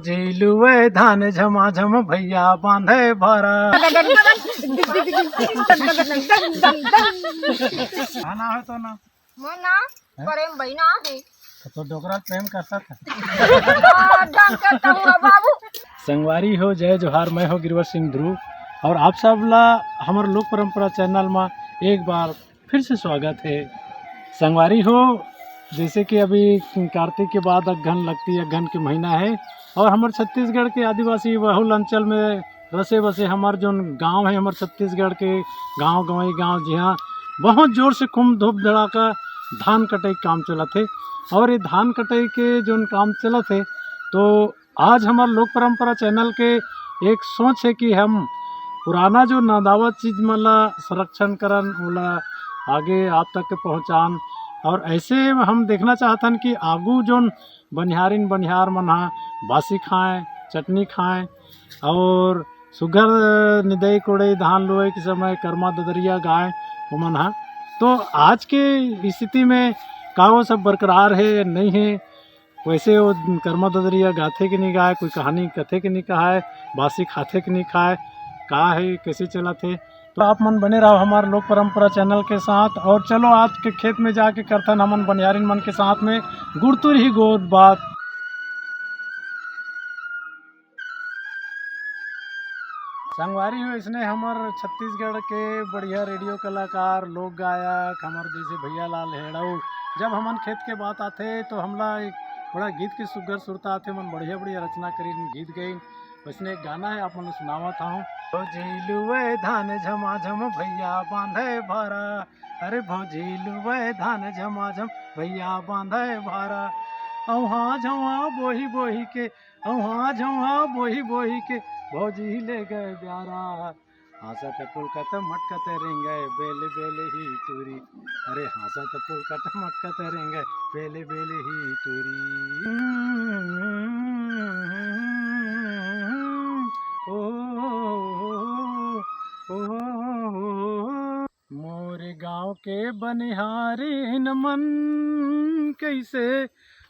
भौजी लुए धान झमाझम भैया बांधे भरा। खाना है तो ना मना प्रेम बहिना है तो डोकरा प्रेम करता था। ढंग करता हूँ बाबू। संगवारी हो जय जोहार, मैं हो गिरवर सिंह ध्रुव और आप सब ला हमारे लोक परंपरा चैनल में एक बार फिर से स्वागत है। संगवारी हो जैसे कि अभी कार्तिक के बाद अगहन लगती है, अगहन के महीना है और हमारे छत्तीसगढ़ के आदिवासी बहुल अंचल में रसे बसे हमारे जो गांव है, हमारे छत्तीसगढ़ के गांव गंवई गांव जी हाँ बहुत जोर से खूब धूप धड़ाका धान कटाई काम चला थे। और ये धान कटाई के जो काम चला थे तो आज हमारे लोक परंपरा चैनल के एक सोच है कि हम पुराना जो नादावत चीज़ मला संरक्षण करन ओला आगे आप तक के पहुँचान। और ऐसे हम देखना चाहतन कि आगू जोन बनिहार मना बासी खाएं, चटनी खाएं और सुगर निदई कोड़ई धान लोए के समय कर्मा ददरिया गाय उमन हा। तो आज के स्थिति में का वो सब बरकरार है या नहीं है, वैसे वो कर्मा ददरिया गाथे के नहीं गाए, कोई कहानी कथे के नहीं कहा है, बासी खाते के नहीं खाए, का है कैसे चला थे। तो आप मन बने रहो हमारे लोक परंपरा चैनल के साथ। और चलो आज के खेत में जाके करतन हमन बनियारिन मन के साथ में गुड़तुर ही गोद बात। संगवारी हो इसने हमारे छत्तीसगढ़ के बढ़िया रेडियो कलाकार लोक गायक हमारे जैसे भैया लाल हेड़ऊ जब हमन खेत के बात आते तो हमला एक बड़ा गीत के सुगर सुरता आते, मन बढ़िया बढ़िया रचना करी गीत गई। वैसने एक गाना है आप मन सुनावा था हूँ। भौजी लुए धान झमाझम भैया बांधे भरा, अरे भौजी लुए धान झमाझम भैया बांधे भरा। औहा झवा बोही बोही के, औहा झवा बोही बोही के भौजी ले गए ब्यारा। हंसत पुलकत मटकत रेंगे बेले बेले ही टूरी, अरे हंसत पुलकत मटकत रेंगे बेले बेले ही टूरी। मोरे गाँव के बनिहारिन मन कैसे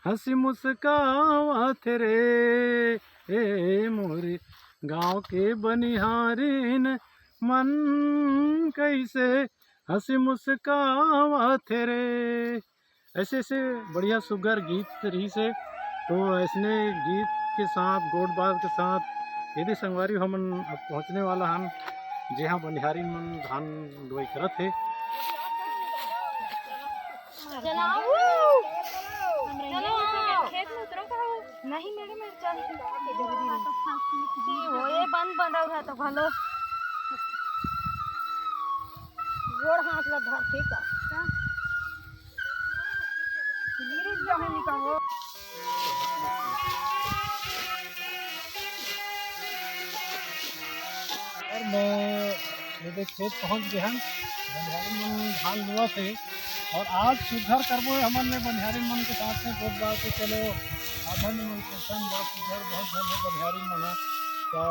हंसी मुस्कावत रे, ए मोरे गाँव के बनिहारिन मन कैसे हंसी मुस्कावत रे। ऐसे ऐसे बढ़िया सुगर गीत रही से। तो ऐसने गीत के साथ गोड बात के साथ यदि संगवारी हमन अब पहुँचने वाला हम जी हाँ बनिहारी मन धान डुआई करत है। नहीं मेरे में चल होए बंद रहा तो भलो गोड़ हाथ ला धर ठीक है गिर जाए निकालो। और मैं मेरे खेत पहुँच गए हम बनिहारी मन धान लुआ थे और आज सुधर करबो हमन ने बनिहारी मन के साथ में बहुत बात के चलो आधा निमन क्वेश्चन बात सुधर बहुत घर है बनिहारी मन है। तो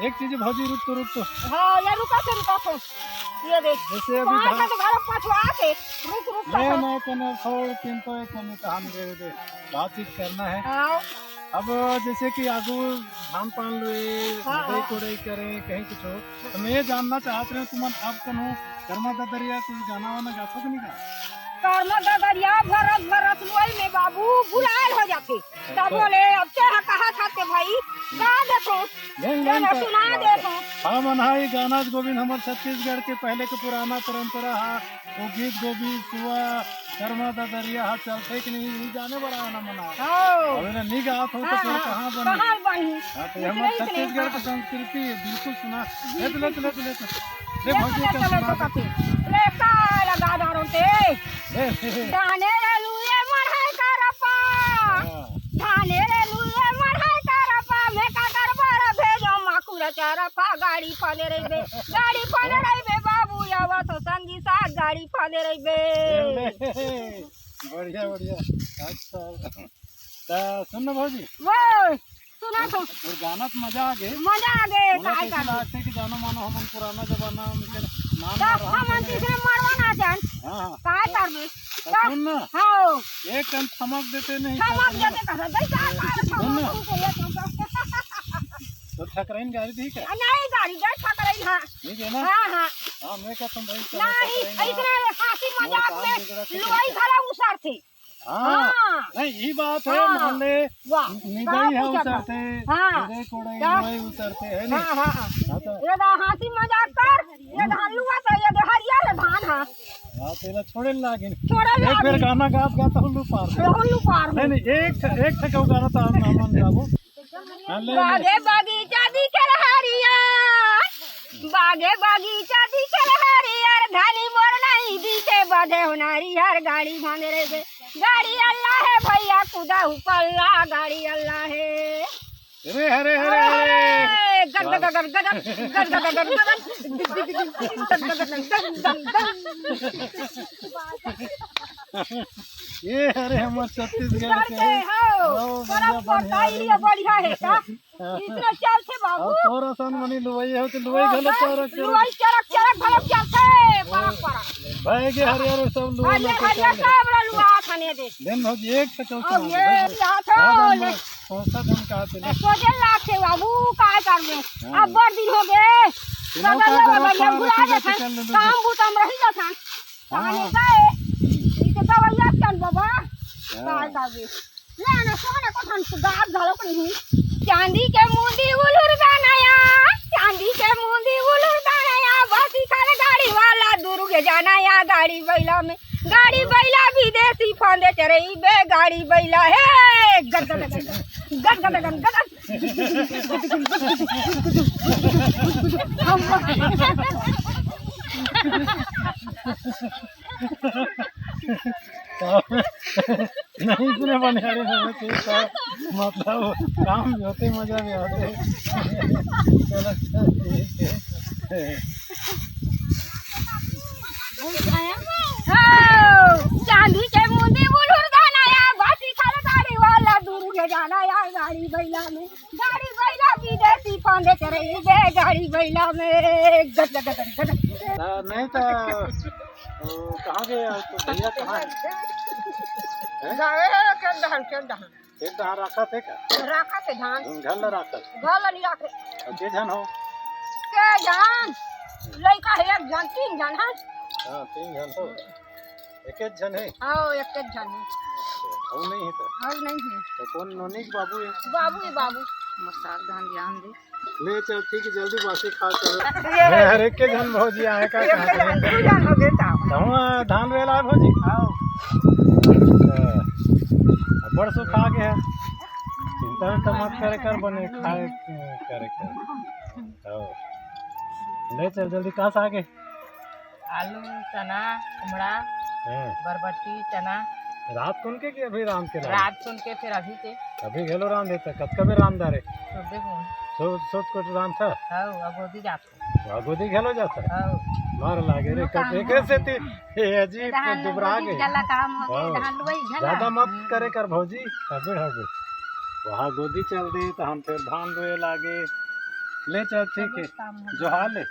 एक चीज भौजी रुक तो हाँ या रुका तो ये देख जैसे अभी धान तो घर पछवा के रुक ये मैं कहना छोड़ तीन तो एक कहने कहा दे बातचीत करना है। अब जैसे कि आगू धान पान लुए निदाई कोड़ाई करें कहीं कुछ हो तो मैं ये जानना चाहते हैं तुम आप कौन कर्मा ददरिया कुछ गाना वाना गाथो कि नहीं गा? कर्मा ददरिया भरत लुआई में बाबू बुलाल हो जाते तब बोले अब क्या कहा था के भाई गा देखो गाना सुना देखो। हाँ मन हाँ ये गाना गोविंद हमारे छत्तीसगढ़ के पहले के पुराना परंपरा है वो गीत गोविंद सुआ कर्मा ददरिया हाथ चलते कि नहीं जाने बड़ा ना मना नहीं गा तो फिर कहाँ बनी। हाँ तो हमारे छत्तीसगढ़ की संस्कृति बिल्कुल सुना ले भौजी का सुना ले का लगा दारो ते धाने रे लुए मरहाय करपा धाने रे लुए मरहाय करपा मैं का करबा रे भेजो माकुरा चारपा गाड़ी फले रे बाबू यावा तो संगी साथ गाड़ी फले रे बढ़िया अच्छा सुन भौजी वो सुना तो और गाना तो मजा आ गए काय कर लगते कि जानो मानो हमन पुराना जमाना में नाम हमन तीसरे मरवा ना जान हां काय करबे सुन ना हां एक टन थमक देते नहीं थमक देते कहा दई का सुन ना ठकराइन गाड़ी दी क्या नहीं गाड़ी दे ठकराई हां ठीक है ना हां हां हां मैं का तुम भाई नहीं इतने हंसी मजाक में लुआई खड़ा उसर थे हाँ नहीं ये बात है मान ले वाह निगाही है उतरते हाँ रे कोड़े निगाही उतरते है नहीं हां हां ये दा हंसी मजाक कर ये धान लुआ तो ये हरियर धान हां हां तेरा छोड़े लागे छोड़े एक बार गाना गाता हुल्लू पार नहीं नहीं एक ठका गाना था हम गाबो बागे बगीचा दिखे हरिया बागे बगीचा दिखे हरियर धानी मोर नहीं दिखे बधे होनारी हर गाड़ी भांगे रे गाड़ी अल्लाह है भैया खुदा उपल्ला गाड़ी अल्लाह है अरे अरे अरे गद गद गद गद गद गद ये अरे हमारे छत्तीसगढ़ के बढ़िया है का इतना चलते बाबू तोरा सन मनी लुवई हो तो लुवई गलो तोरा लुवई चरक चरक भलक चलते परक परक भाई के हरियर सब लुवई हरियर सब लुआ खाने दे दिन हो एक टका अब ये लाथो ले कौन-सा दिन का चले सोचे लाख से बाबू काय करबे अब बड़ दिन हो गए बगल बुला दे काम बुतम रही जाथन कहानी काए इते कवैया चल बाबा काय करबे ले ना सोने को थन गात झालो कहीं चांदी के मुंडी उलुर बनाया चांदी के मुंडी उलुर बनाया बसी खाने गाड़ी वाला दूर के जाना या गाड़ी बैला में गाड़ी बैला विदेशी फांदे चरई बे गाड़ी बैला है गद गद गद गद गद गद गद नहीं सुने बने अरे मतलब काम भी होते मजा भी आते चलो ठीक है चांदी के मुंडी बुलुर बनाया बासी खाने गाड़ी वाला दूर के जाना या गाड़ी बैला में गाड़ी बैला विदेशी फांदे चरई बे गाड़ी बैला में गद गद गद गद नहीं तो कहाँ गए तो भैया कहाँ है गावे के धान एक धान रखा थे क्या रखा थे धान घर ला रखा घर नहीं रखे के जन हो के धान लड़का है एक जन तीन जन है हाँ 3 जन हो एक जन है हाँ एक जन है वो नहीं है और नहीं है तो कौन नोनिक बाबू है बाबू मसाल धान ध्यान दे ले चल ठीक है जल्दी बासी खा चलो हर एक के जन भौजी आए का जन हो देता धान रेला भौजी आओ बड़ सो खा के है चिंता तो मत करे कर बने खाए करे कर ले चल जल्दी कहाँ से आगे आलू चना कुमड़ा बरबट्टी चना रात कौन के अभी राम के रात सुन के फिर अभी के अभी गेलो राम देता कब कभी राम दारे तो देखो सोच को राम था हां अगोदी जात अगोदी गेलो जाता हां मार लागे रे एक से ती अजीब दुबरा गए चला काम हो गए धान लुई ज्यादा मत करे कर भौजी अबे हबे वहाँ गोदी चल दी तो हम फिर धान रोए लागे ले चल ठीक है जोहार ले